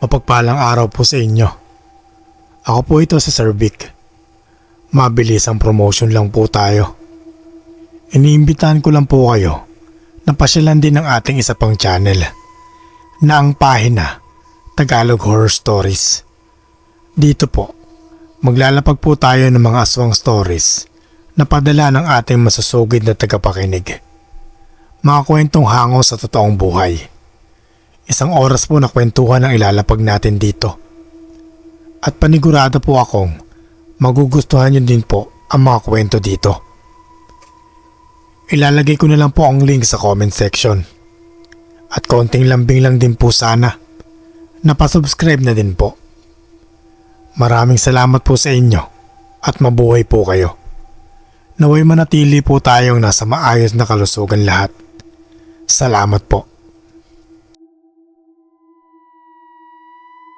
Mapagpalang araw po sa inyo. Ako po ito si Sir Vic. Mabilis ang promotion lang po tayo. Iniimbitahan ko lang po kayo na pasyalan din ng ating isa pang channel na ang pahina Tagalog Horror Stories. Dito po, maglalapag po tayo ng mga aswang stories na padala ng ating masusugid na tagapakinig. Mga kwentong hango sa totoong buhay. Isang oras po na kwentuhan ang ilalapag natin dito. At panigurado po akong magugustuhan nyo din po ang mga kwento dito. Ilalagay ko na lang po ang link sa comment section. At konting lambing lang din po sana na pasubscribe na din po. Maraming salamat po sa inyo at mabuhay po kayo. Naway manatili po tayong nasa maayos na kalusugan lahat. Salamat po.